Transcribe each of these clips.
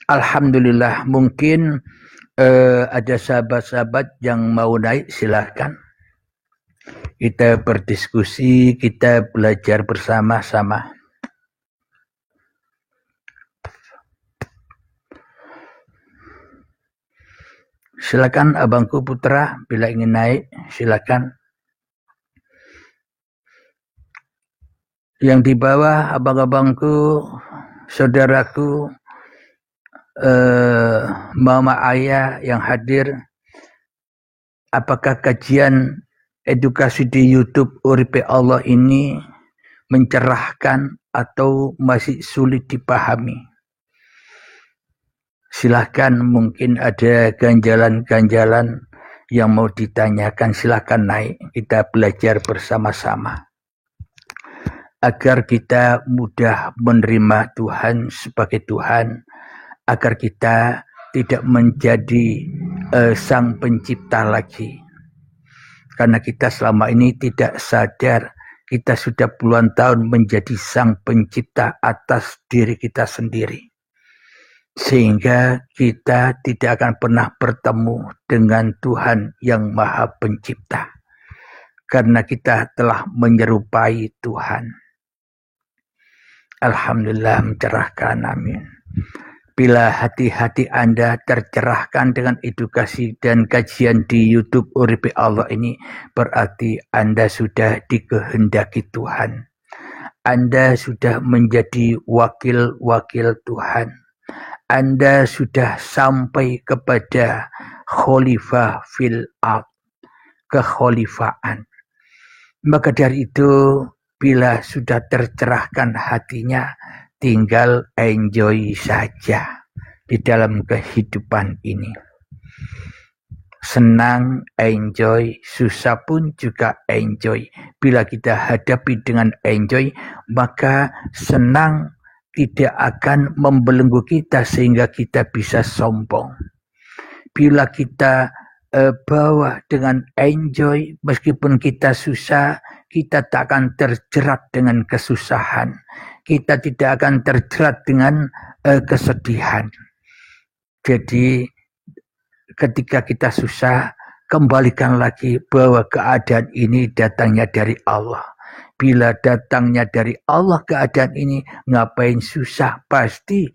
Alhamdulillah, mungkin ada sahabat-sahabat yang mau naik, silahkan. Kita berdiskusi, kita belajar bersama-sama. Silakan abangku Putra, bila ingin naik, silakan. Yang di bawah, abang-abangku, saudaraku, mama ayah yang hadir, apakah kajian edukasi di YouTube Uripe Allah ini mencerahkan atau masih sulit dipahami? Silahkan, mungkin ada ganjalan-ganjalan yang mau ditanyakan, silahkan naik, kita belajar bersama-sama agar kita mudah menerima Tuhan sebagai Tuhan, agar kita tidak menjadi sang pencipta lagi. Karena kita selama ini tidak sadar kita sudah puluhan tahun menjadi sang pencipta atas diri kita sendiri. Sehingga kita tidak akan pernah bertemu dengan Tuhan yang Maha Pencipta. Karena kita telah menyerupai Tuhan. Alhamdulillah, mencerahkan, amin. Bila hati-hati Anda tercerahkan dengan edukasi dan kajian di YouTube Uripe Allah ini, berarti Anda sudah dikehendaki Tuhan. Anda sudah menjadi wakil-wakil Tuhan. Anda sudah sampai kepada khalifah fil ard, kekhalifaan. Maka dari itu, bila sudah tercerahkan hatinya, tinggal enjoy saja di dalam kehidupan ini. Senang, enjoy, susah pun juga enjoy. Bila kita hadapi dengan enjoy, maka senang tidak akan membelenggu kita sehingga kita bisa sombong. Bila kita bawa dengan enjoy, meskipun kita susah, kita tak akan terjerat dengan kesusahan. Kita tidak akan terjerat dengan kesedihan. Jadi ketika kita susah, kembalikan lagi bahwa keadaan ini datangnya dari Allah. Bila datangnya dari Allah keadaan ini, ngapain susah? Pasti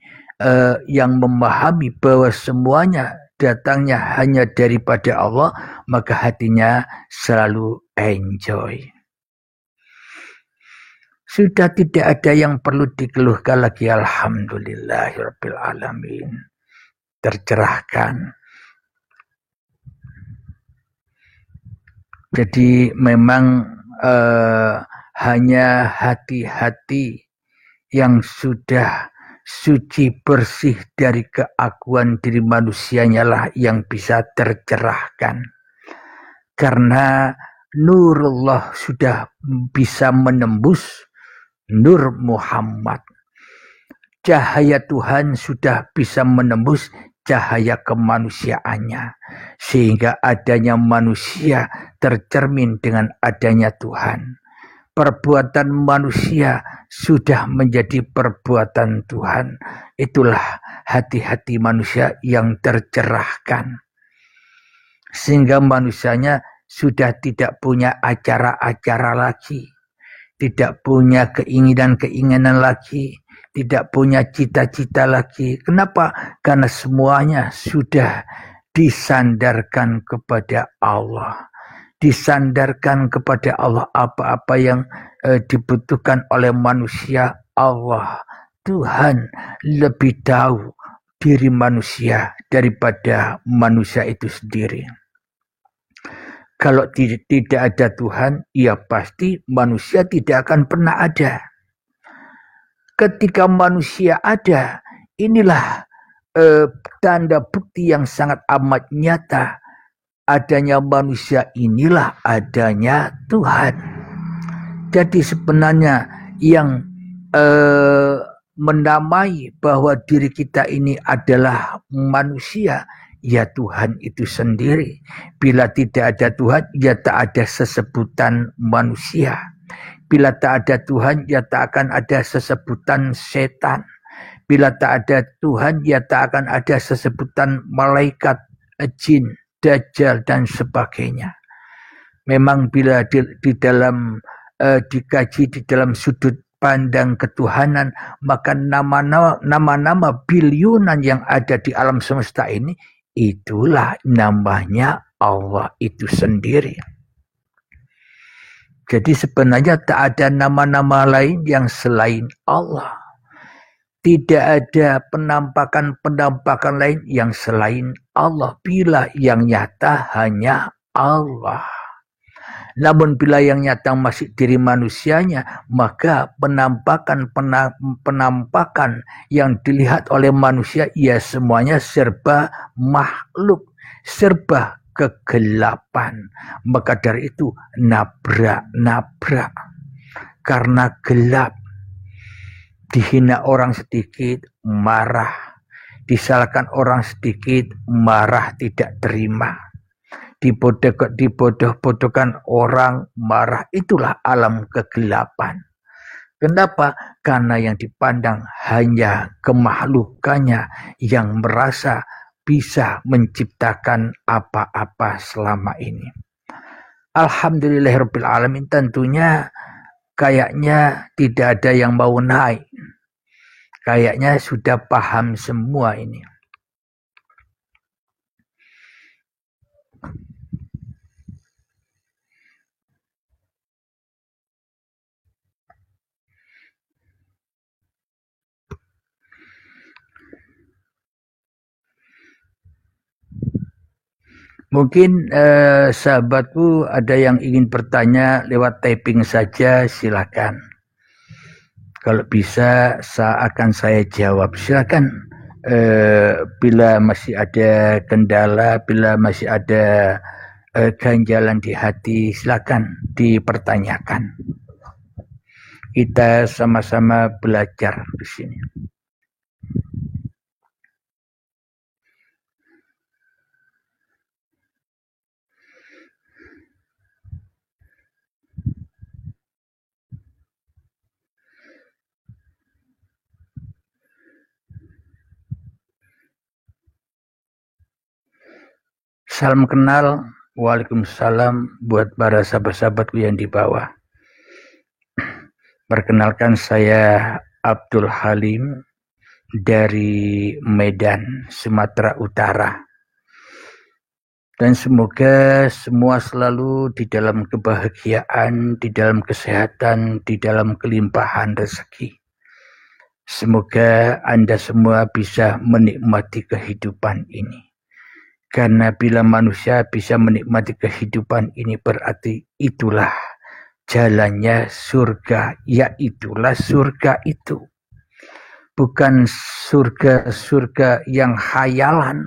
yang memahami bahwa semuanya datangnya hanya daripada Allah, maka hatinya selalu enjoy. Sudah tidak ada yang perlu dikeluhkan lagi. Alhamdulillahirabbil alamin. Tercerahkan. Jadi memang hanya hati-hati yang sudah suci bersih dari keakuan diri manusianya lah yang bisa tercerahkan. Karena nurullah sudah bisa menembus nur Muhammad. Cahaya Tuhan sudah bisa menembus cahaya kemanusiaannya. Sehingga adanya manusia tercermin dengan adanya Tuhan. Perbuatan manusia sudah menjadi perbuatan Tuhan. Itulah hati-hati manusia yang tercerahkan. Sehingga manusianya sudah tidak punya acara-acara lagi. Tidak punya keinginan-keinginan lagi. Tidak punya cita-cita lagi. Kenapa? Karena semuanya sudah disandarkan kepada Allah. Disandarkan kepada Allah, apa-apa yang dibutuhkan oleh manusia, Allah Tuhan lebih tahu diri manusia daripada manusia itu sendiri. Kalau tidak ada Tuhan, ya pasti manusia tidak akan pernah ada. Ketika manusia ada, inilah tanda bukti yang sangat amat nyata. Adanya manusia inilah adanya Tuhan. Jadi sebenarnya yang menamai bahwa diri kita ini adalah manusia, ya Tuhan itu sendiri. Bila tidak ada Tuhan, ya tak ada sesebutan manusia. Bila tak ada Tuhan, ya tak akan ada sesebutan setan. Bila tak ada Tuhan, ya tak akan ada sesebutan malaikat, jin, dajjal, dan sebagainya. Memang bila di dalam dikaji di dalam sudut pandang ketuhanan, maka nama-nama biliunan yang ada di alam semesta ini, itulah namanya Allah itu sendiri. Jadi sebenarnya tak ada nama-nama lain yang selain Allah. Tidak ada penampakan-penampakan lain yang selain Allah. Bila yang nyata hanya Allah. Namun bila yang nyata masih diri manusianya, maka penampakan yang dilihat oleh manusia, ya semuanya serba makhluk, serba kegelapan. Maka dari itu nabrak. Karena gelap. Dihina orang sedikit, marah. Disalahkan orang sedikit, marah tidak terima. Dibodoh-bodohkan orang, marah. Itulah alam kegelapan. Kenapa? Karena yang dipandang hanya kemakhlukannya yang merasa bisa menciptakan apa-apa selama ini. Alhamdulillahirrabbilalamin, tentunya kayaknya tidak ada yang mau naik. Kayaknya sudah paham semua ini. Mungkin sahabatku ada yang ingin bertanya lewat typing saja, silakan. Kalau bisa akan saya jawab. Silakan bila masih ada kendala, bila masih ada ganjalan di hati, silakan dipertanyakan. Kita sama-sama belajar di sini. Salam kenal, waalaikumsalam buat para sahabat-sahabatku yang di bawah. Perkenalkan, saya Abdul Halim dari Medan, Sumatera Utara. Dan semoga semua selalu di dalam kebahagiaan, di dalam kesehatan, di dalam kelimpahan rezeki. Semoga Anda semua bisa menikmati kehidupan ini. Karena bila manusia bisa menikmati kehidupan ini, berarti itulah jalannya surga, yaitulah surga itu. Bukan surga yang hayalan.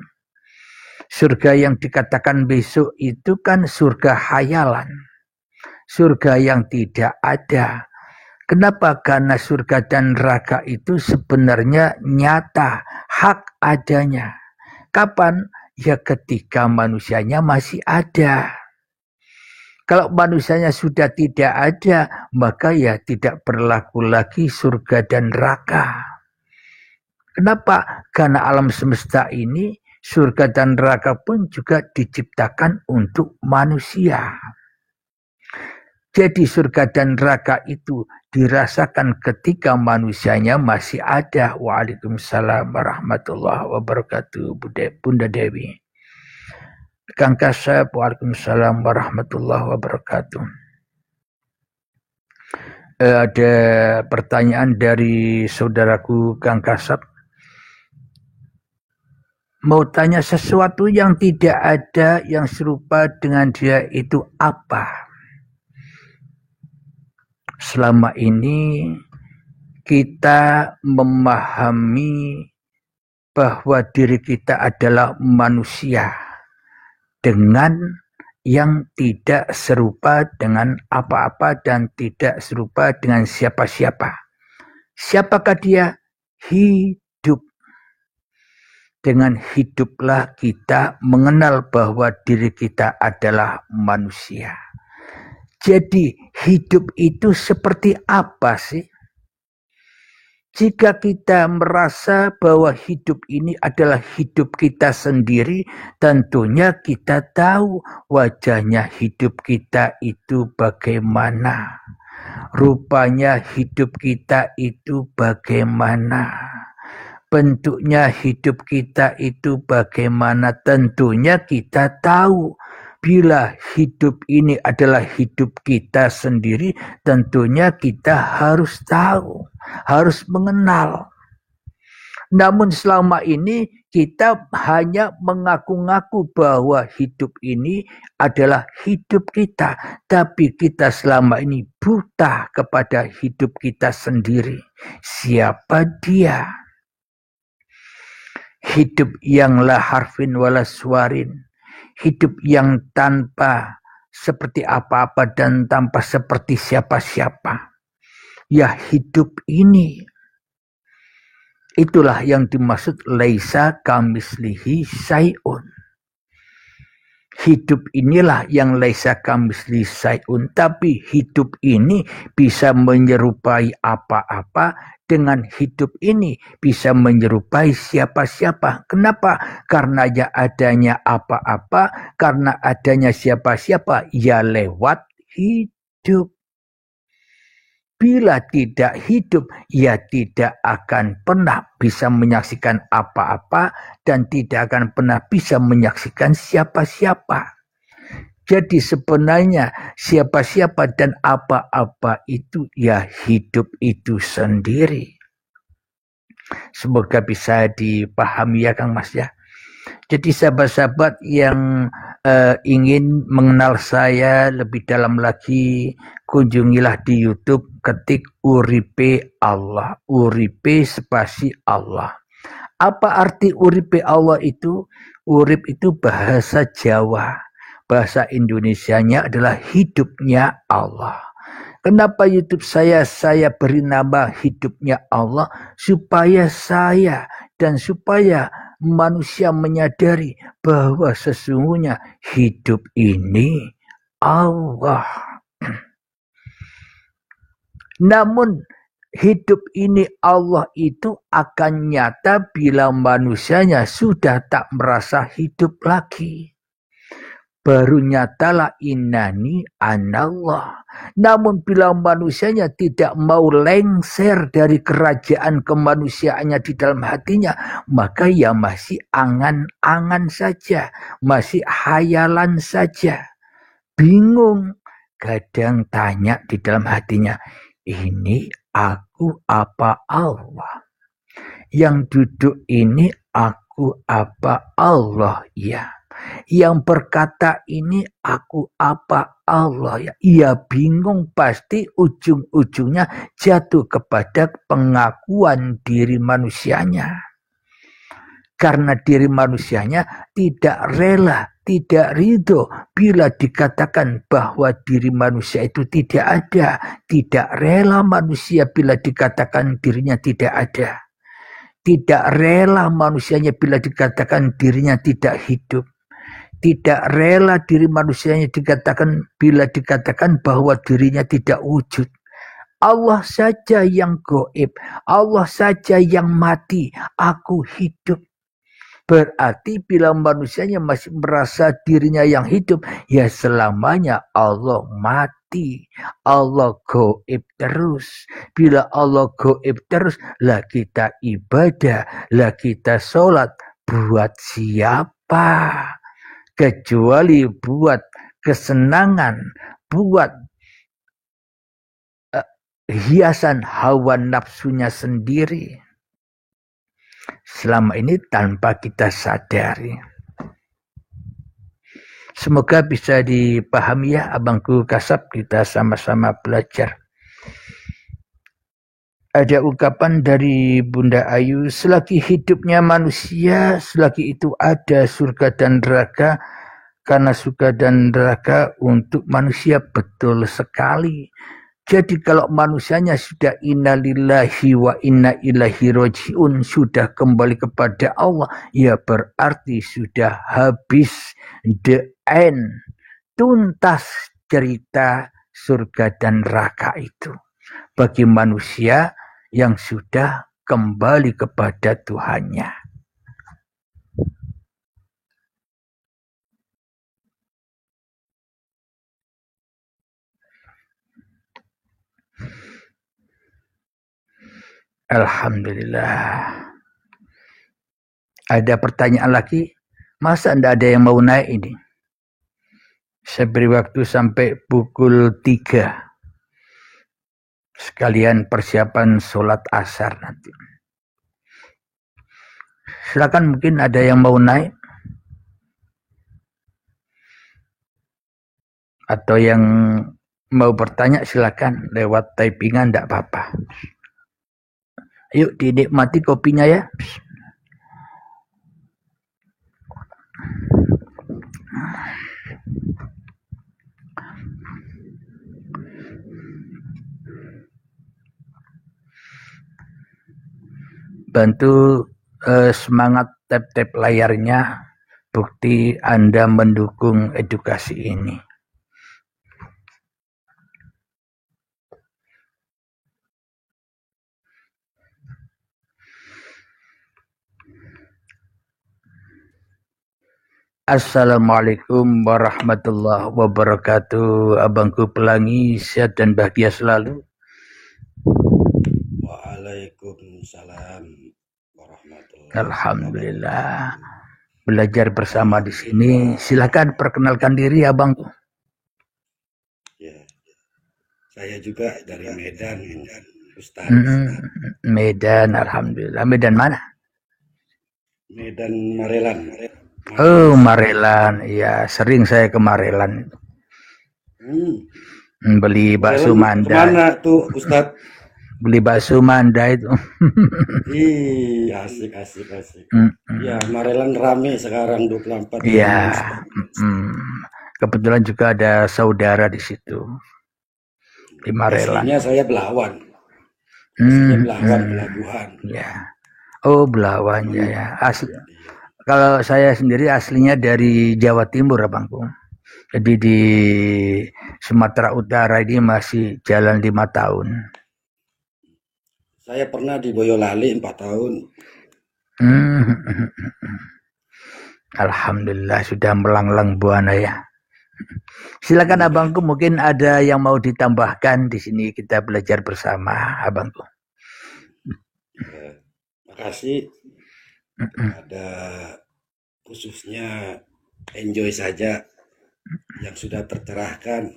Surga yang dikatakan besok itu kan surga hayalan. Surga yang tidak ada. Kenapa? Karena surga dan neraka itu sebenarnya nyata, hak adanya. Kapan? Ya ketika manusianya masih ada. Kalau manusianya sudah tidak ada, maka ya tidak berlaku lagi surga dan neraka. Kenapa? Karena alam semesta ini, surga dan neraka pun juga diciptakan untuk manusia. Jadi surga dan neraka itu dirasakan ketika manusianya masih ada. Waalaikumsalam warahmatullahi wabarakatuh, Bunda Dewi. Kang Kasab, waalaikumsalam warahmatullahi wabarakatuh. Ada pertanyaan dari saudaraku Kang Kasab. Mau tanya sesuatu yang tidak ada yang serupa dengan dia itu apa? Selama ini kita memahami bahwa diri kita adalah manusia dengan yang tidak serupa dengan apa-apa dan tidak serupa dengan siapa-siapa. Siapakah dia? Hidup. Dengan hiduplah kita mengenal bahwa diri kita adalah manusia. Jadi hidup itu seperti apa sih? Jika kita merasa bahwa hidup ini adalah hidup kita sendiri, tentunya kita tahu wajahnya hidup kita itu bagaimana. Rupanya hidup kita itu bagaimana. Bentuknya hidup kita itu bagaimana. Tentunya kita tahu. Bila hidup ini adalah hidup kita sendiri, tentunya kita harus tahu, harus mengenal. Namun selama ini kita hanya mengaku-ngaku bahwa hidup ini adalah hidup kita. Tapi kita selama ini buta kepada hidup kita sendiri. Siapa dia? Hidup yang la harfin wala suarin. Hidup yang tanpa seperti apa-apa dan tanpa seperti siapa-siapa. Ya hidup ini. Itulah yang dimaksud laisa kamislihi syai'un. Hidup inilah yang laisa kamislihi syai'un. Tapi hidup ini bisa menyerupai apa-apa. Dengan hidup ini bisa menyerupai siapa-siapa. Kenapa? Karena ya adanya apa-apa, karena adanya siapa-siapa, ya lewat hidup. Bila tidak hidup, ya tidak akan pernah bisa menyaksikan apa-apa dan tidak akan pernah bisa menyaksikan siapa-siapa. Jadi sebenarnya siapa-siapa dan apa-apa itu ya hidup itu sendiri. Semoga bisa dipahami ya Kang Mas ya. Jadi sahabat-sahabat yang ingin mengenal saya lebih dalam lagi, kunjungilah di YouTube, ketik Uripe Allah. Uripe spasi Allah. Apa arti Uripe Allah itu? Urip itu bahasa Jawa. Bahasa Indonesianya adalah hidupnya Allah. Kenapa YouTube saya beri nama hidupnya Allah? Supaya saya dan supaya manusia menyadari bahwa sesungguhnya hidup ini Allah. Namun hidup ini Allah itu akan nyata bila manusianya sudah tak merasa hidup lagi. Baru nyatalah innani anallah. Namun bila manusianya tidak mau lengser dari kerajaan kemanusiaannya di dalam hatinya, maka ya masih angan-angan saja, masih hayalan saja. Bingung, kadang tanya di dalam hatinya, ini aku apa Allah? Yang duduk ini aku apa Allah ya? Yang berkata ini aku apa Allah ya? Ia bingung, pasti ujung-ujungnya jatuh kepada pengakuan diri manusianya. Karena diri manusianya tidak rela, tidak ridho bila dikatakan bahwa diri manusia itu tidak ada. Tidak rela manusia bila dikatakan dirinya tidak ada. Tidak rela manusianya bila dikatakan dirinya tidak hidup. Tidak rela diri manusianya dikatakan bila dikatakan bahwa dirinya tidak wujud. Allah saja yang gaib, Allah saja yang mati, aku hidup. Berarti bila manusianya masih merasa dirinya yang hidup, ya selamanya Allah mati. Allah gaib terus. Bila Allah gaib terus, lah kita ibadah, lah kita sholat. Buat siapa? Kecuali buat kesenangan, buat hiasan hawa nafsunya sendiri. Selama ini tanpa kita sadari. Semoga bisa dipahami ya abangku Kasab, kita sama-sama belajar. Ada ungkapan dari Bunda Ayu, selagi hidupnya manusia, selagi itu ada surga dan neraka, karena surga dan neraka untuk manusia, betul sekali. Jadi kalau manusianya sudah innalillahi wa inna ilaihi rajiun, sudah kembali kepada Allah, ya berarti sudah habis, the end, tuntas cerita surga dan neraka itu. Bagi manusia yang sudah kembali kepada Tuhannya. Alhamdulillah. Ada pertanyaan lagi? Masa tidak ada yang mau naik ini? Saya beri waktu sampai pukul 3. Sekalian persiapan sholat asar nanti. Silakan, mungkin ada yang mau naik. Atau yang mau bertanya silakan lewat typingan, tidak apa-apa. Ayo dinikmati kopinya ya. Bantu semangat tap-tap layarnya, bukti Anda mendukung edukasi ini. Assalamualaikum warahmatullahi wabarakatuh. Abangku Pelangi, sehat dan bahagia selalu. Waalaikumsalam warahmatullahi wabarakatuh. Alhamdulillah. Belajar bersama di sini. Silakan perkenalkan diri abangku. Ya, saya juga dari Medan, Ustaz. Medan, alhamdulillah. Medan mana? Medan Marelan. Oh, Marelan. Ya, sering saya ke Marelan. Beli bakso Manda. Kemana tuh, Ustaz? Beli bakso Manda itu. Asik. Ya, Marelan rame sekarang 24 jam. Iya. Kebetulan juga ada saudara di situ. Di Marelan. Aslinya saya Belawan. Pelabuhan. Ya. Oh, Belawan ya. Asli. Kalau saya sendiri aslinya dari Jawa Timur, abangku. Jadi di Sumatera Utara ini masih jalan 5 tahun. Saya pernah di Boyolali 4 tahun. Alhamdulillah sudah melanglang buana ya. Silakan abangku, mungkin ada yang mau ditambahkan di sini, kita belajar bersama, abangku. Makasih. Ada khususnya enjoy saja yang sudah tercerahkan,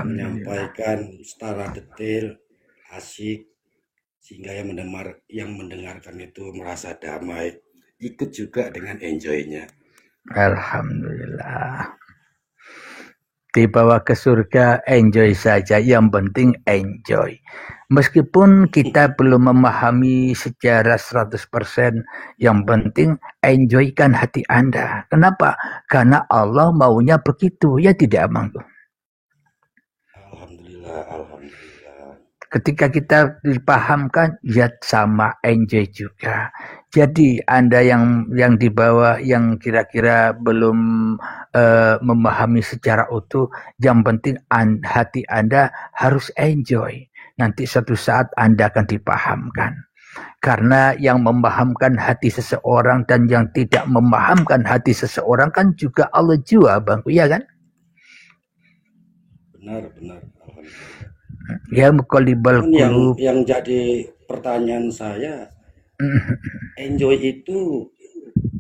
menyampaikan secara detail, asik, sehingga yang mendengarkan itu merasa damai, ikut juga dengan enjoy-nya. Alhamdulillah. Dibawa ke surga, enjoy saja, yang penting enjoy. Meskipun kita belum memahami secara 100%, yang penting enjoykan hati Anda. Kenapa? Karena Allah maunya begitu, ya tidak, abangku? Alhamdulillah. Ketika kita dipahamkan, ya sama, enjoy juga. Jadi Anda yang di bawah, yang kira-kira belum memahami secara utuh, yang penting hati Anda harus enjoy. Nanti suatu saat Anda akan dipahamkan. Karena yang memahamkan hati seseorang dan yang tidak memahamkan hati seseorang kan juga Allah jua, bangku, ya kan? Benar. Ya, muqallibal qulub. Yang jadi pertanyaan saya, enjoy itu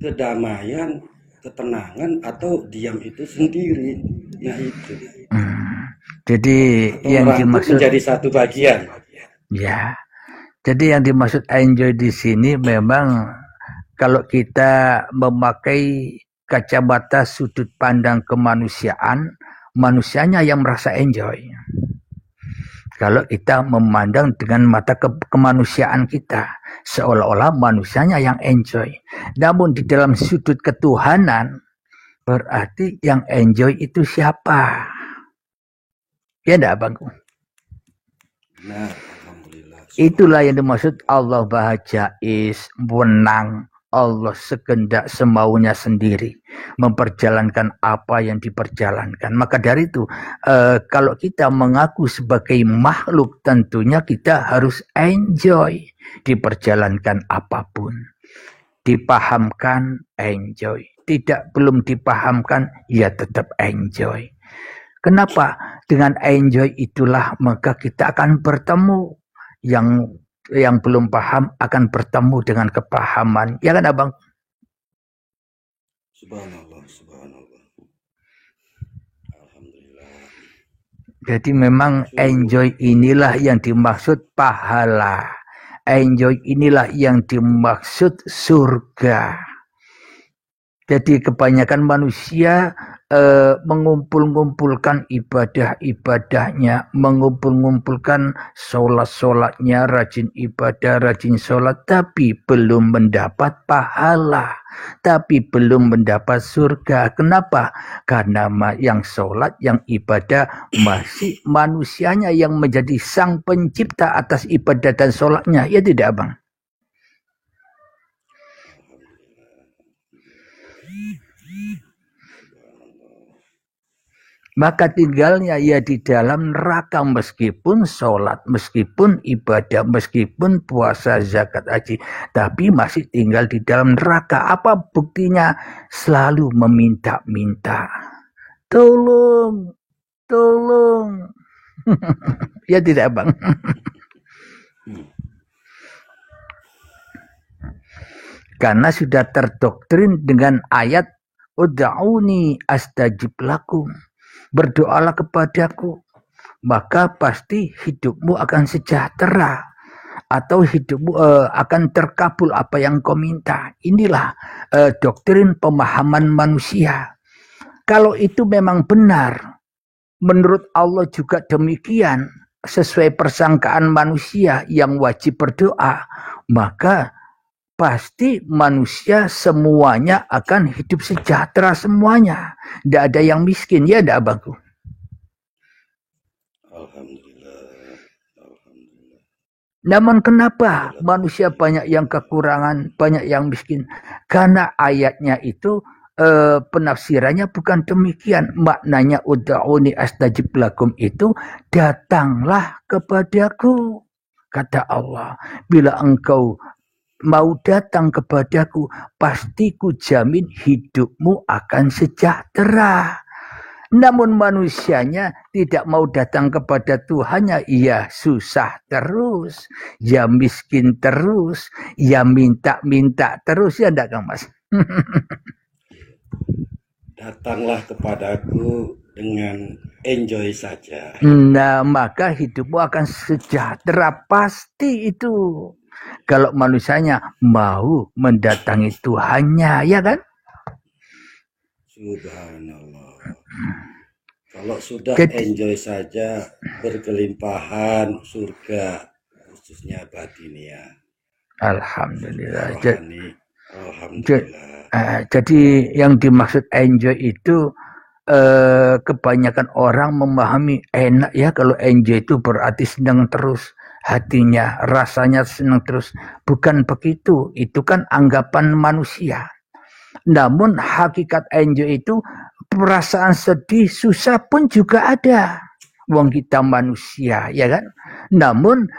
kedamaian, ketenangan, atau diam itu sendiri? Nah itu. Jadi atau yang dimaksud menjadi satu bagian. Ya. Jadi yang dimaksud enjoy di sini memang kalau kita memakai kacamata sudut pandang kemanusiaan, manusianya yang merasa enjoy. Kalau kita memandang dengan mata kemanusiaan kita, seolah-olah manusianya yang enjoy. Namun di dalam sudut ketuhanan, berarti yang enjoy itu siapa? Ya enggak, abangku? Nah, alhamdulillah. Itulah yang dimaksud Allah Baha Jais, menang, Allah sekehendak semaunya sendiri, memperjalankan apa yang diperjalankan. Maka dari itu, kalau kita mengaku sebagai makhluk, tentunya kita harus enjoy diperjalankan apapun. Dipahamkan, enjoy. Tidak belum dipahamkan, ya tetap enjoy. Kenapa? Dengan enjoy itulah maka kita akan bertemu. Yang belum paham akan bertemu dengan kepahaman. Ya kan Abang? Subhanallah, subhanallah. Alhamdulillah. Jadi memang enjoy inilah yang dimaksud pahala. Enjoy inilah yang dimaksud surga. Jadi kebanyakan manusia mengumpul-ngumpulkan ibadah-ibadahnya, mengumpul-ngumpulkan sholat-sholatnya, rajin ibadah, rajin sholat, tapi belum mendapat pahala, tapi belum mendapat surga. Kenapa? Karena yang sholat, yang ibadah, masih manusianya yang menjadi sang pencipta atas ibadah dan sholatnya. Ya tidak, Bang? Maka tinggalnya ia di dalam neraka meskipun sholat, meskipun ibadah, meskipun puasa, zakat, haji, tapi masih tinggal di dalam neraka. Apa buktinya? Selalu meminta-minta. Tolong, tolong. Ya tidak, Bang? Karena sudah terdoktrin dengan ayat Ud'auni astajib lakum. Berdoalah kepadaku, maka pasti hidupmu akan sejahtera atau hidupmu akan terkabul apa yang kau minta. Inilah doktrin pemahaman manusia. Kalau itu memang benar, menurut Allah juga demikian, sesuai persangkaan manusia yang wajib berdoa, maka pasti manusia semuanya akan hidup sejahtera semuanya. Tidak ada yang miskin, ya tidak, Abangku? Alhamdulillah. Alhamdulillah. Namun kenapa manusia banyak yang kekurangan, banyak yang miskin? Karena ayatnya itu penafsirannya bukan demikian. Maknanya ud'auni astajib lakum itu datanglah kepadaku. Kata Allah, bila engkau mau datang kepadaku, pasti ku jamin hidupmu akan sejahtera. Namun manusianya tidak mau datang kepada Tuhannya, ia susah terus, ya miskin terus, ya minta-minta terus, ya enggak, Kang Mas? Datanglah kepadaku dengan enjoy saja. Nah, maka hidupmu akan sejahtera, pasti itu. Kalau manusianya mau mendatangi Tuhannya, ya kan? Subhanallah. Kalau sudah enjoy saja, berkelimpahan surga, khususnya batinia. Alhamdulillah. Alhamdulillah. Jadi yang dimaksud enjoy itu kebanyakan orang memahami enak ya, kalau enjoy itu berarti senang terus. Hatinya, rasanya senang terus. Bukan begitu, itu kan anggapan manusia. Namun hakikat enjoy itu perasaan sedih, susah pun juga ada. Wong kita manusia, ya kan? Namun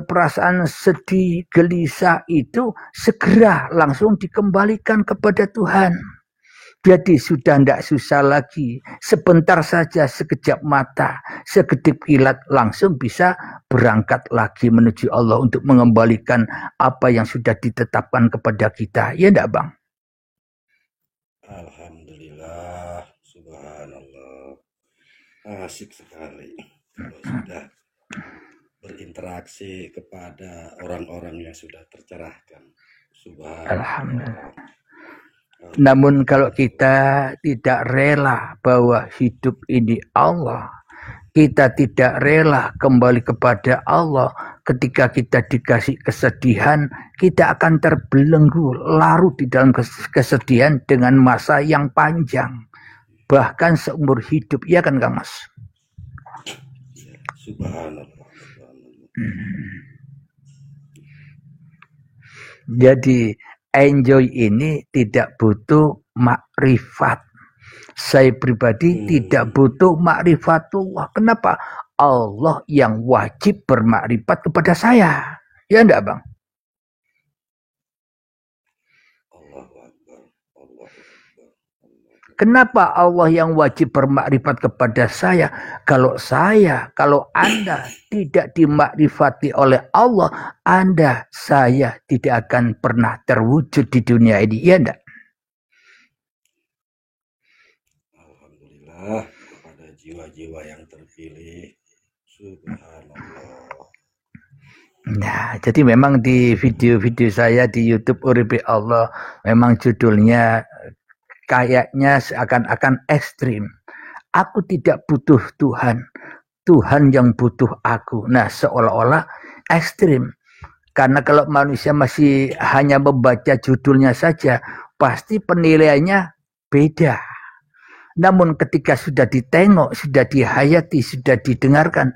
perasaan sedih, gelisah itu segera langsung dikembalikan kepada Tuhan. Jadi sudah tidak susah lagi. Sebentar saja, sekejap mata, sekedip kilat langsung bisa berangkat lagi menuju Allah untuk mengembalikan apa yang sudah ditetapkan kepada kita. Ya enggak, Bang? Alhamdulillah, subhanallah. Asik sekali kalau sudah berinteraksi kepada orang-orang yang sudah tercerahkan. Subhanallah. Alhamdulillah. Namun kalau kita tidak rela bahwa hidup ini Allah, kita tidak rela kembali kepada Allah, ketika kita dikasih kesedihan, kita akan terbelenggu, larut di dalam kesedihan dengan masa yang panjang, bahkan seumur hidup, ya kan, Kang Mas? Subhanallah. Jadi enjoy ini tidak butuh makrifat. Saya pribadi tidak butuh makrifatullah. Kenapa? Allah yang wajib bermakrifat kepada saya. Ya enggak, Bang? Kenapa Allah yang wajib bermakrifat kepada saya? Kalau Anda tidak dimakrifati oleh Allah, saya tidak akan pernah terwujud di dunia ini. Iya enggak? Alhamdulillah kepada jiwa-jiwa yang terpilih. Subhanallah. Nah, jadi memang di video-video saya di YouTube Uripi Allah, memang judulnya kayaknya seakan-akan ekstrim. Aku tidak butuh Tuhan, Tuhan yang butuh aku. Nah, seolah-olah ekstrim. Karena kalau manusia masih hanya membaca judulnya saja, pasti penilaiannya beda. Namun ketika sudah ditengok, sudah dihayati, sudah didengarkan,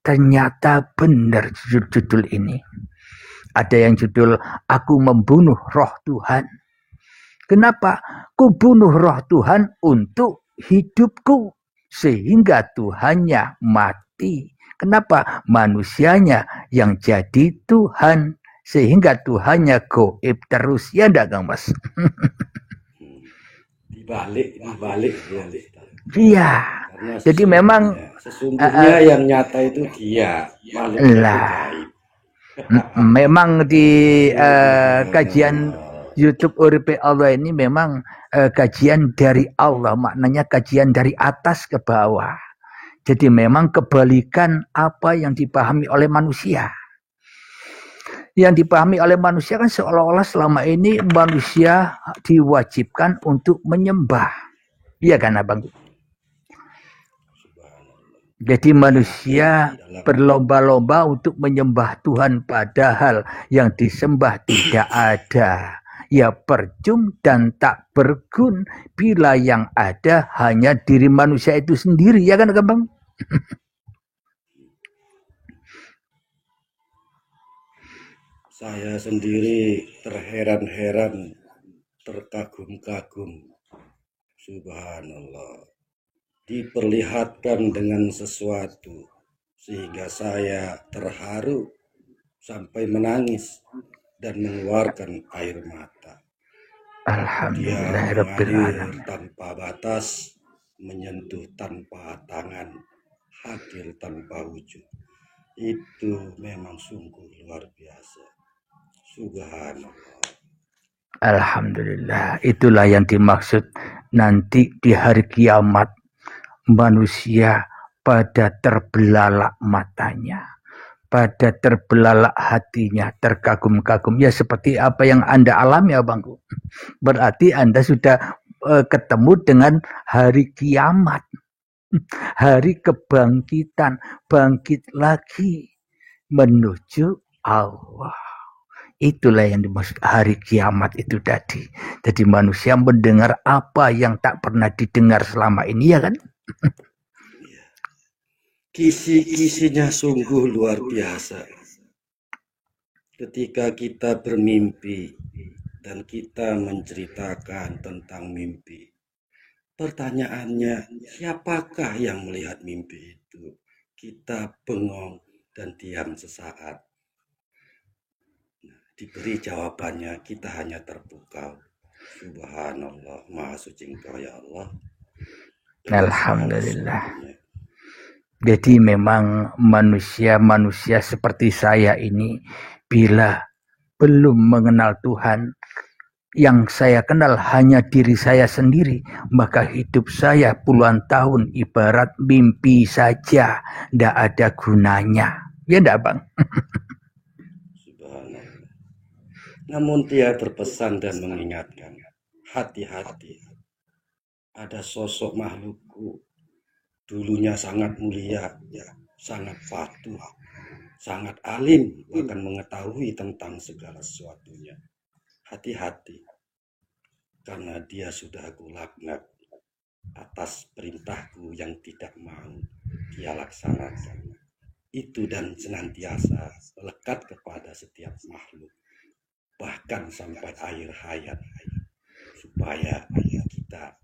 ternyata benar judul ini. Ada yang judul Aku Membunuh Roh Tuhan. Kenapa? Ku bunuh roh Tuhan untuk hidupku. Sehingga Tuhannya mati. Kenapa? Manusianya yang jadi Tuhan. Sehingga Tuhannya goib terus. Ya enggak, Kang Mas? Dibalik. Iya. Jadi memang sesungguhnya yang nyata itu dia. Memang di kajian YouTube Uripi Allah ini memang kajian dari Allah, maknanya kajian dari atas ke bawah. Jadi memang kebalikan apa yang dipahami oleh manusia. Yang dipahami oleh manusia kan seolah-olah selama ini manusia diwajibkan untuk menyembah. Iya kan, Abang? Jadi manusia berlomba-lomba untuk menyembah Tuhan padahal yang disembah tidak ada. Ya percuma dan tak bergun bila yang ada hanya diri manusia itu sendiri. Ya kan, Bang? Saya sendiri terheran-heran, terkagum-kagum. Subhanallah. Diperlihatkan dengan sesuatu sehingga saya terharu sampai menangis dan mengeluarkan air mata. Alhamdulillah Dia tanpa batas, menyentuh tanpa tangan, hadir tanpa wujud. Itu memang sungguh luar biasa. Subhanallah. Alhamdulillah, itulah yang dimaksud nanti di hari kiamat manusia pada terbelalak matanya, pada terbelalak hatinya, terkagum-kagum. Ya seperti apa yang Anda alami, Abangku. Berarti Anda sudah ketemu dengan hari kiamat, hari kebangkitan, bangkit lagi menuju Allah. Itulah yang dimaksud hari kiamat itu tadi. Jadi manusia mendengar apa yang tak pernah didengar selama ini, ya kan? Kisi-kisinya sungguh luar biasa. Ketika kita bermimpi dan kita menceritakan tentang mimpi, pertanyaannya, siapakah yang melihat mimpi itu? Kita bengong dan diam sesaat. Diberi jawabannya, kita hanya terpukau. Subhanallah, Maha Suci Engkau ya Allah. Alhamdulillah. Jadi memang manusia seperti saya ini bila belum mengenal Tuhan, yang saya kenal hanya diri saya sendiri, maka hidup saya puluhan tahun ibarat mimpi saja, tidak ada gunanya. Ya enggak, Bang? Namun dia berpesan dan mengingatkan, hati-hati, ada sosok makhlukku, dulunya sangat mulia, ya, sangat patuh, sangat alim, bahkan mengetahui tentang segala sesuatunya. Hati-hati, karena dia sudah aku laknat atas perintahku yang tidak mau dia laksanakan. Itu dan senantiasa melekat kepada setiap makhluk. bahkan sampai air hayat, supaya kita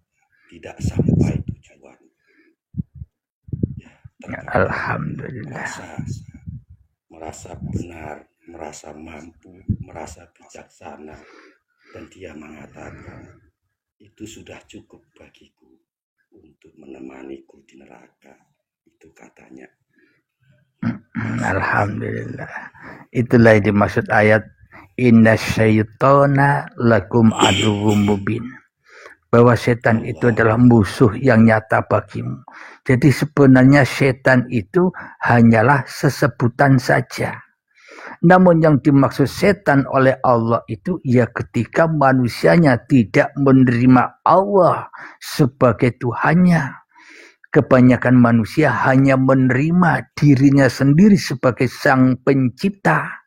tidak sampai tujuan. Ya, terkadang Alhamdulillah. merasa benar, merasa mampu, merasa bijaksana, dan dia mengatakan, itu sudah cukup bagiku untuk menemaniku di neraka. Itu katanya. Alhamdulillah. Itulah yang dimaksud ayat inna syaitana lakum aduwwum mubin. Bahwa setan itu adalah musuh yang nyata bagimu. Jadi sebenarnya setan itu hanyalah sesebutan saja. Namun yang dimaksud setan oleh Allah itu ya ketika manusianya tidak menerima Allah sebagai Tuhannya. Kebanyakan manusia hanya menerima dirinya sendiri sebagai sang pencipta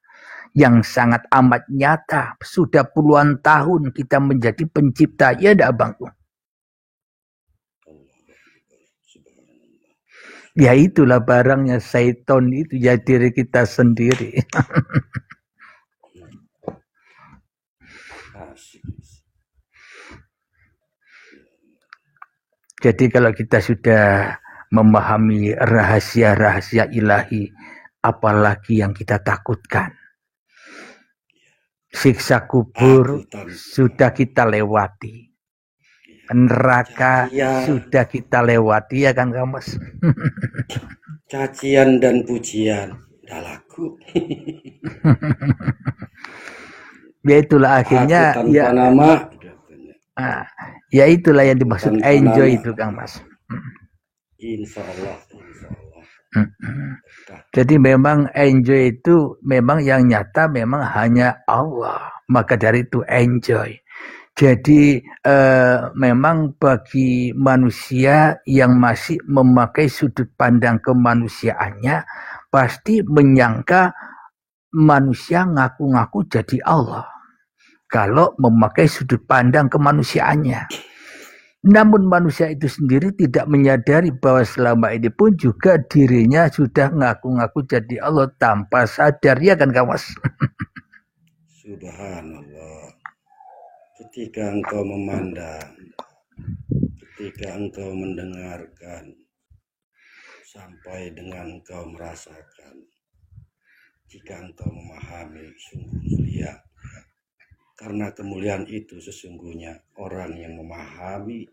yang sangat amat nyata. Sudah puluhan tahun kita menjadi pencipta, ya enggak Bangku? Ya itulah barangnya syaitan itu, ya diri kita sendiri. Jadi kalau kita sudah memahami rahasia-rahasia ilahi, apalagi yang kita takutkan. Siksa kubur sudah kita lewati. Neraka sudah kita lewati, ya kan Kamus? Cacian dan pujian dah laku. Ya itulah akhirnya aku tanpa ya nama. Ya itulah yang dimaksud enjoy itu Kang Mas. Insya Allah. Jadi memang enjoy itu memang yang nyata memang hanya Allah. Maka dari itu enjoy. Jadi memang bagi manusia yang masih memakai sudut pandang kemanusiaannya pasti menyangka manusia ngaku-ngaku jadi Allah. Kalau memakai sudut pandang kemanusiaannya. Namun manusia itu sendiri tidak menyadari bahwa selama ini pun juga dirinya sudah ngaku-ngaku jadi Allah tanpa sadar, ya kan Kawas? Subhanallah. Ketika engkau memandang, ketika engkau mendengarkan, sampai dengan engkau merasakan, jika engkau memahami, sungguh mulia. Karena kemuliaan itu sesungguhnya orang yang memahami,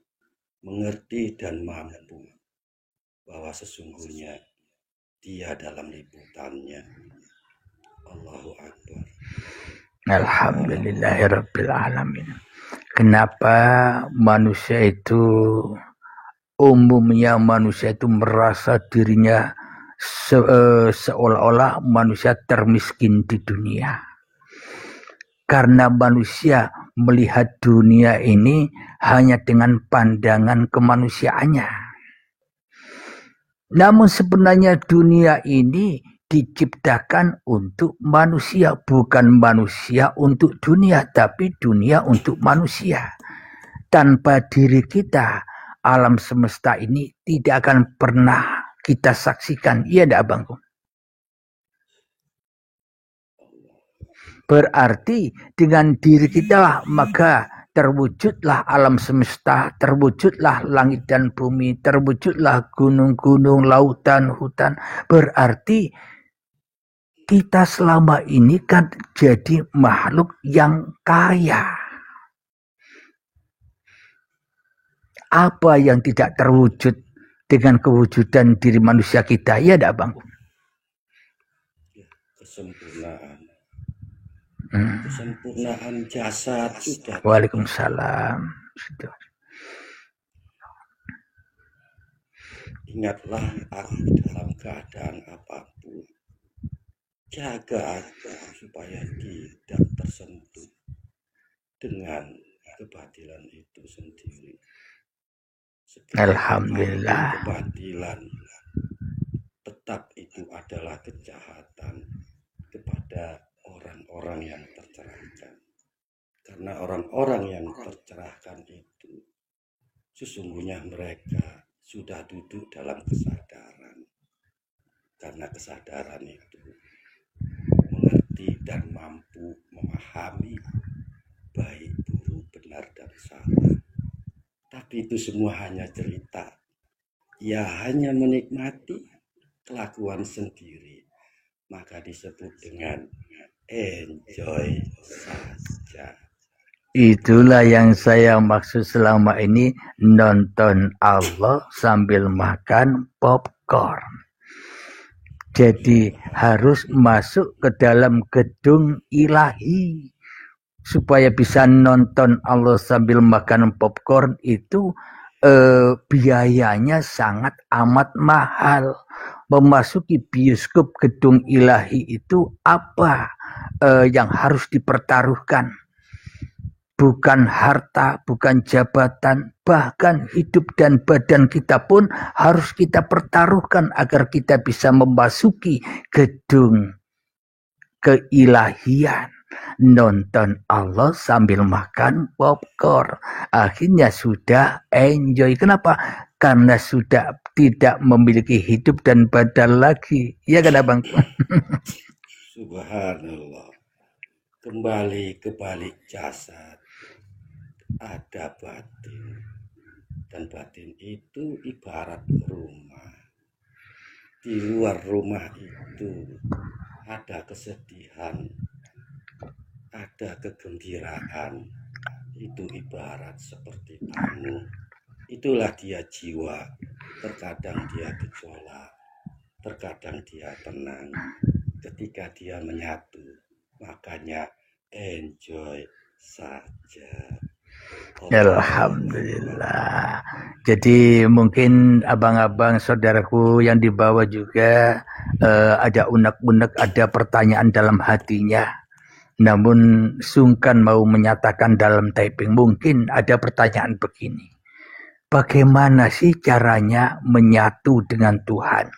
mengerti dan mampu bahwa sesungguhnya dia dalam liputannya. Allahu Akbar. Alhamdulillahirabbil alamin. Kenapa manusia itu umumnya manusia itu merasa dirinya seolah-olah manusia termiskin di dunia? Karena manusia melihat dunia ini hanya dengan pandangan kemanusiaannya. Namun sebenarnya dunia ini diciptakan untuk manusia, bukan manusia untuk dunia, tapi dunia untuk manusia. Tanpa diri kita, alam semesta ini tidak akan pernah kita saksikan. Iya enggak Bangku? Berarti dengan diri kita lah maka terwujudlah alam semesta, terwujudlah langit dan bumi, terwujudlah gunung-gunung, lautan, hutan. Berarti kita selama ini kan jadi makhluk yang kaya. Apa yang tidak terwujud dengan kewujudan diri manusia kita? Ya enggak Bang? Kesempurnaan. Kesempurnaan jasad sudah. Waalaikumsalam. Sudah. Ingatlah aku dalam keadaan apapun. Jaga supaya tidak tersentuh dengan kebatilan itu sendiri. Alhamdulillah. Kebatilan tetap itu adalah kejahatan kepada orang-orang yang tercerahkan. Karena orang-orang yang tercerahkan itu sesungguhnya mereka sudah duduk dalam kesadaran. Karena kesadaran itu mengerti dan mampu memahami salah. Tapi itu semua hanya cerita. Ya hanya menikmati kelakuan sendiri. Maka disebut dengan enjoy saja. Itulah yang saya maksud selama ini, nonton Allah sambil makan popcorn. Jadi harus masuk ke dalam gedung ilahi. Supaya bisa nonton Allah sambil makan popcorn itu biayanya sangat amat mahal. Memasuki bioskop gedung ilahi itu apa yang harus dipertaruhkan? Bukan harta, bukan jabatan, bahkan hidup dan badan kita pun harus kita pertaruhkan agar kita bisa memasuki gedung keilahian. Nonton Allah sambil makan popcorn. Akhirnya sudah enjoy. Kenapa? Karena sudah tidak memiliki hidup dan badan lagi. Iya kan Abang? Subhanallah. Kembali ke balik jasad ada batin, dan batin itu ibarat rumah. Di luar rumah itu ada kesedihan, ada kegembiraan. Itu ibarat seperti tamu. Itulah dia jiwa. Terkadang dia gejolak, terkadang dia tenang. Ketika dia menyatu, makanya enjoy saja. Alhamdulillah. Jadi mungkin abang-abang saudaraku yang dibawa juga ada unek-unek, ada pertanyaan dalam hatinya. Namun sungkan mau menyatakan dalam typing. Mungkin ada pertanyaan begini. Bagaimana sih caranya menyatu dengan Tuhan?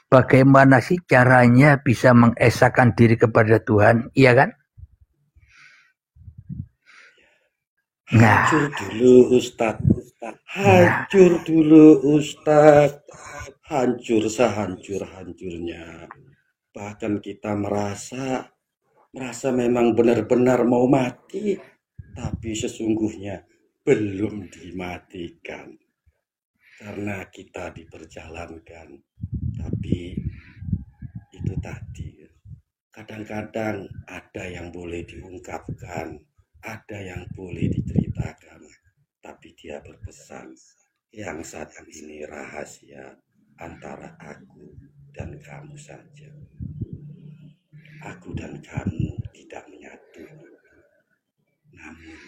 Bagaimana sih caranya bisa mengesahkan diri kepada Tuhan? Iya kan? Hancur dulu Ustadz. Hancur dulu Ustadz. Hancur sehancur-hancurnya. Bahkan kita merasa memang benar-benar mau mati, tapi sesungguhnya belum dimatikan. Karena kita diperjalankan. Tapi itu tadi. Kadang-kadang ada yang boleh diungkapkan, ada yang boleh diceritakan, tapi dia berpesan, yang satu ini rahasia antara aku dan kamu saja. Aku dan kamu tidak menyatu, namun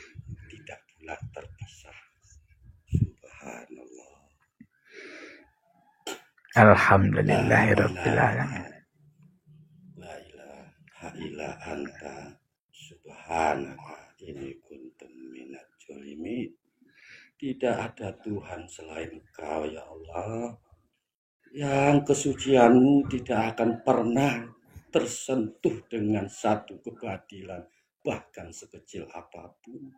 tidak pula terpisah. Subhanallah. Alhamdulillahirabbil alamin. La ilaha illa anta subhanaka inni kuntu minadz zalimin. Tidak ada Tuhan selain Engkau ya Allah, yang kesucianmu tidak akan pernah tersentuh dengan satu kebatilan, bahkan sekecil apapun.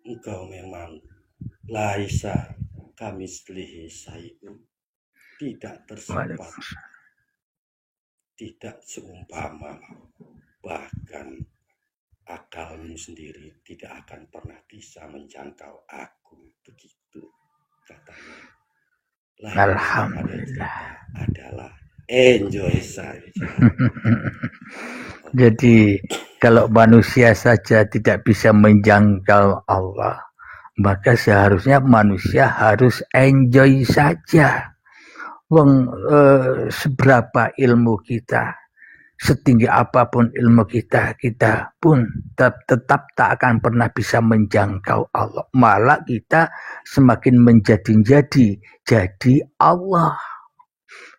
Engkau memang laisa kamislihi syai'un, tidak tersempat, tidak seumpama, bahkan akalmu sendiri tidak akan pernah bisa menjangkau aku. Begitu katanya. Alhamdulillah. Adalah enjoy saja. Jadi kalau manusia saja tidak bisa menjangkau Allah, maka seharusnya manusia harus enjoy saja. Seberapa ilmu kita, setinggi apapun ilmu kita, kita pun tetap tak akan pernah bisa menjangkau Allah. Malah kita semakin menjadi Allah.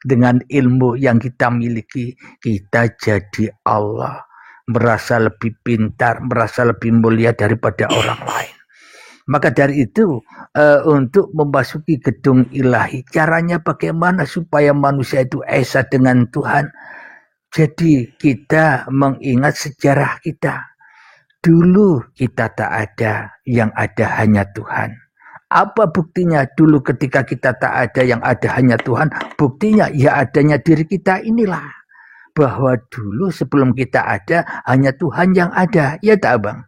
Dengan ilmu yang kita miliki, kita jadi Allah. Merasa lebih pintar, merasa lebih mulia daripada orang lain. Maka dari itu, untuk memasuki gedung ilahi, caranya bagaimana supaya manusia itu esa dengan Tuhan? Jadi kita mengingat sejarah kita. Dulu kita tak ada, yang ada hanya Tuhan. Apa buktinya? Dulu ketika kita tak ada, yang ada hanya Tuhan, buktinya ya adanya diri kita inilah. Bahwa dulu sebelum kita ada, hanya Tuhan yang ada. Ya tak Abang?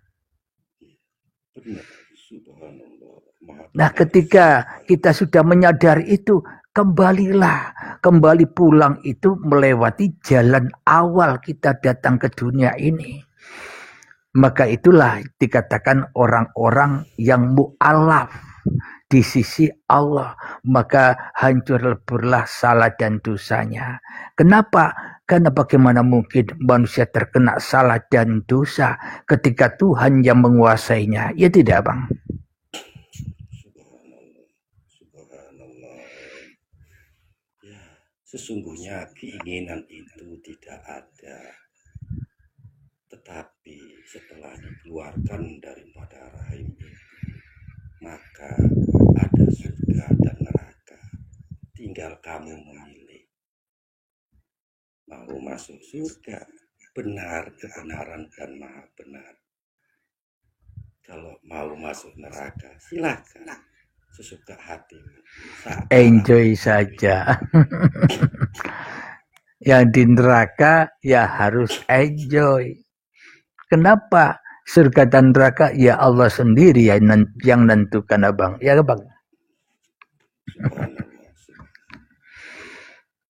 Benar, subhanallah. Nah, ketika kita sudah menyadari itu, kembali pulang itu melewati jalan awal kita datang ke dunia ini. Maka itulah dikatakan orang-orang yang mu'alaf di sisi Allah, maka hancur leburlah salah dan dosanya. Kenapa? Karena bagaimana mungkin manusia terkena salah dan dosa ketika Tuhan yang menguasainya? Ya tidak, Bang? Subhanallah. Ya, sesungguhnya keinginan itu tidak ada. Tetapi setelah dikeluarkan daripada rahim itu, maka ada surga dan neraka. Tinggal kamu memilih. Mau masuk surga, benar, kebenaran dan maha benar. Kalau mau masuk neraka, silakan. Sesuka hatimu. Enjoy saja. Yang di neraka ya harus enjoy. Kenapa? Surga dan neraka ya Allah sendiri yang nentukan, Abang. Ya, Bang.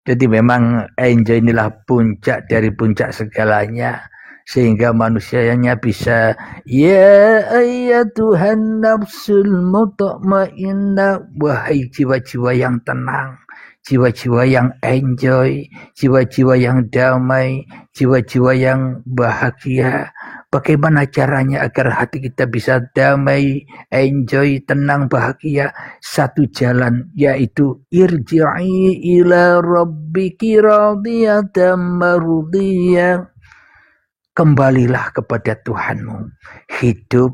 Jadi memang enjoy inilah puncak dari puncak segalanya, sehingga manusianya bisa, ya ayyatuhan nafsul mutmainnah, wahai jiwa-jiwa yang tenang, jiwa-jiwa yang enjoy, jiwa-jiwa yang damai, jiwa-jiwa yang bahagia. Bagaimana caranya agar hati kita bisa damai, enjoy, tenang, bahagia? Satu jalan, yaitu irji'i ila rabbiki radiyatan mardiyah. Kembalilah kepada Tuhanmu. Hidup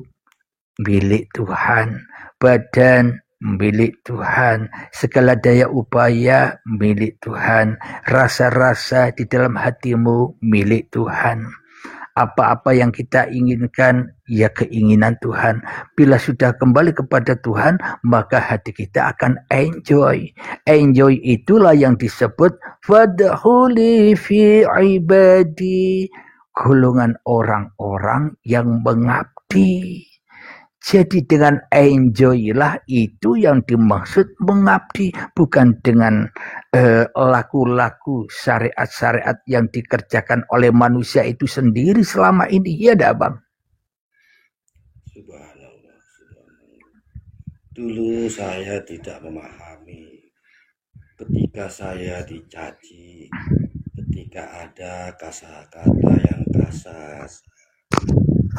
milik Tuhan, badan milik Tuhan, segala daya upaya milik Tuhan, rasa-rasa di dalam hatimu milik Tuhan. Apa-apa yang kita inginkan, ya keinginan Tuhan. Bila sudah kembali kepada Tuhan, maka hati kita akan enjoy. Enjoy itulah yang disebut fadkhuli fi ibadi, golongan orang-orang yang mengabdi. Jadi dengan enjoylah itu yang dimaksud mengabdi, bukan dengan laku-laku syariat-syariat yang dikerjakan oleh manusia itu sendiri selama ini. Ya dah, Bang. Subhanallah, subhanallah. Dulu saya tidak memahami. Ketika saya dicaci, ketika ada kata-kata yang kasar,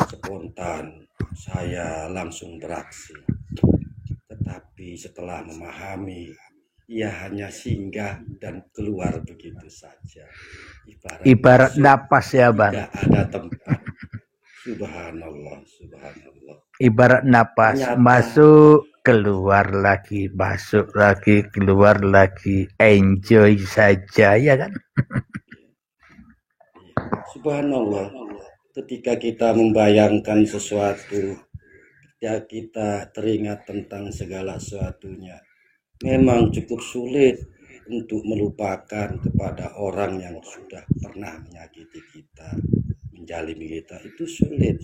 spontan, saya langsung beraksi. Tetapi setelah memahami, ia hanya singgah dan keluar begitu saja. Ibarat napas ya, Bang. Tidak ada tempat. Subhanallah, subhanallah. Ibarat napas, masuk, keluar lagi, masuk lagi, keluar lagi. Enjoy saja, ya kan? Subhanallah. Ketika kita membayangkan sesuatu, ya kita teringat tentang segala sesuatunya. Memang cukup sulit untuk melupakan kepada orang yang sudah pernah menyakiti kita, menjalimi kita, itu sulit.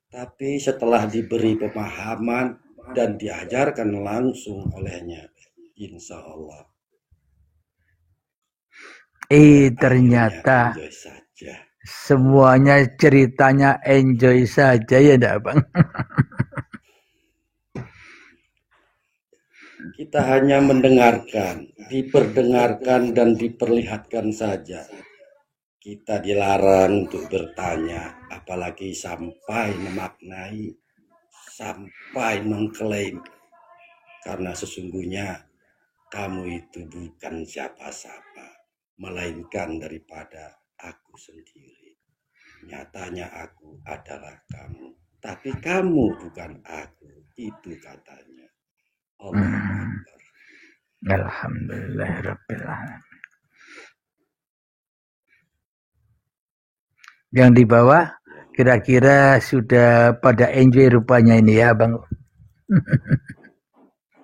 Tapi setelah diberi pemahaman dan diajarkan langsung olehnya, insya Allah. Ternyata semuanya ceritanya enjoy saja, ya enggak, Bang? Kita hanya mendengarkan, diperdengarkan dan diperlihatkan saja. Kita dilarang untuk bertanya, apalagi sampai memaknai, sampai mengklaim. Karena sesungguhnya kamu itu bukan siapa-siapa, melainkan daripada aku sendiri. Nyatanya aku adalah kamu, tapi kamu bukan aku, itu katanya. Allah Akbar. Alhamdulillahirabbil alamin. Yang di bawah kira-kira sudah pada enjoy rupanya ini ya, Bang.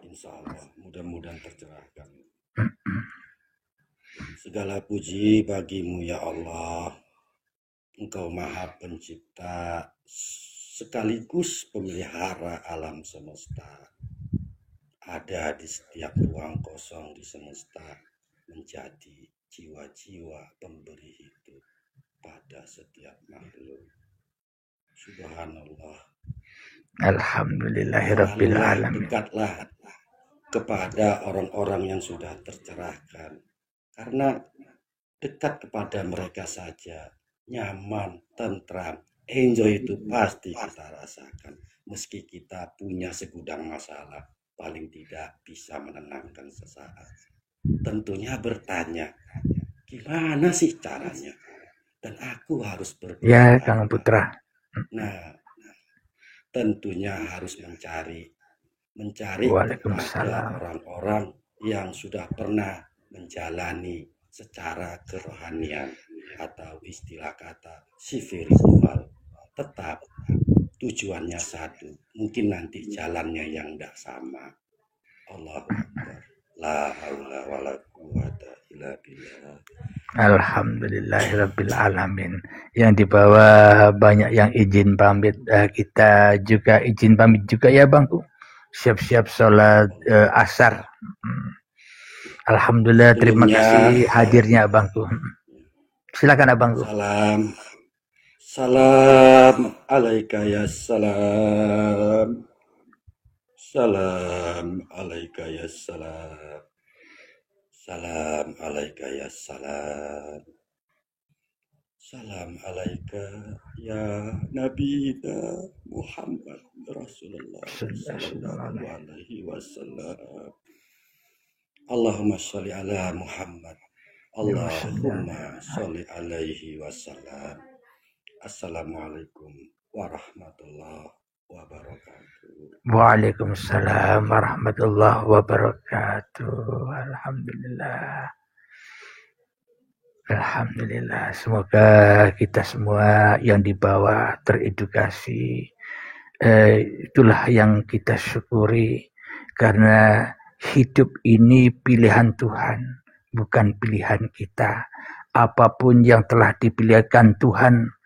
Insya Allah, mudah-mudahan tercerahkan. Segala puji bagimu ya Allah. Engkau maha pencipta sekaligus pemelihara alam semesta. Ada di setiap ruang kosong di semesta, menjadi jiwa-jiwa pemberi hidup pada setiap makhluk. Subhanallah. Alhamdulillahirabbil alamin. Dekatlah kepada orang-orang yang sudah tercerahkan, karena dekat kepada mereka saja nyaman, tentram, enjoy itu pasti kita rasakan. Meski kita punya segudang masalah, paling tidak bisa menenangkan sesaat. Tentunya bertanya, gimana sih caranya? Dan aku harus berbuat Ya, apa? Kang Putra. Nah, tentunya harus mencari Waalaikumsalam. kepada orang-orang yang sudah pernah menjalani secara kerohanian, atau istilah kata spiritual. Tetap tujuannya satu, mungkin nanti jalannya yang tidak sama. Allahu Akbar. La haula wala quwata illa billah. Alhamdulillahirabbil alamin. Yang di bawah banyak yang izin pamit, kita juga izin pamit juga ya Bangku. Siap-siap sholat asar. Alhamdulillah, terima kasih hadirnya Abangku. Silakan Abangku. Salam alaika ya salam. Salam alaika ya salam. Salam alaika ya salam. Salam alaika ya Nabiyina Muhammad Rasulullah sallallahu alaihi wasallam. Allahumma sholli ala Muhammad. Allahumma sholli alaihi wasallam. Assalamualaikum warahmatullahi wabarakatuh. Waalaikumsalam warahmatullahi wabarakatuh. Alhamdulillah. Alhamdulillah. Semoga kita semua yang di bawah teredukasi. Itulah yang kita syukuri, karena hidup ini pilihan Tuhan, bukan pilihan kita. Apapun yang telah dipilihkan Tuhan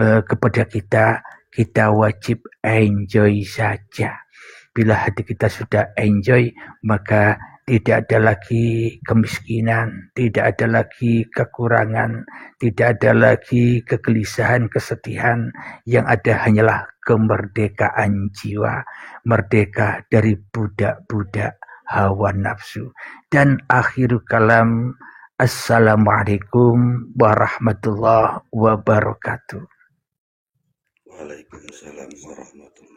kepada kita, kita wajib enjoy saja. Bila hati kita sudah enjoy, maka tidak ada lagi kemiskinan, tidak ada lagi kekurangan, tidak ada lagi kegelisahan, kesedihan. Yang ada hanyalah kemerdekaan jiwa, merdeka dari budak-budak hawa nafsu. Dan akhir kalam, assalamualaikum warahmatullahi wabarakatuh. Waalaikumsalam warahmatullahi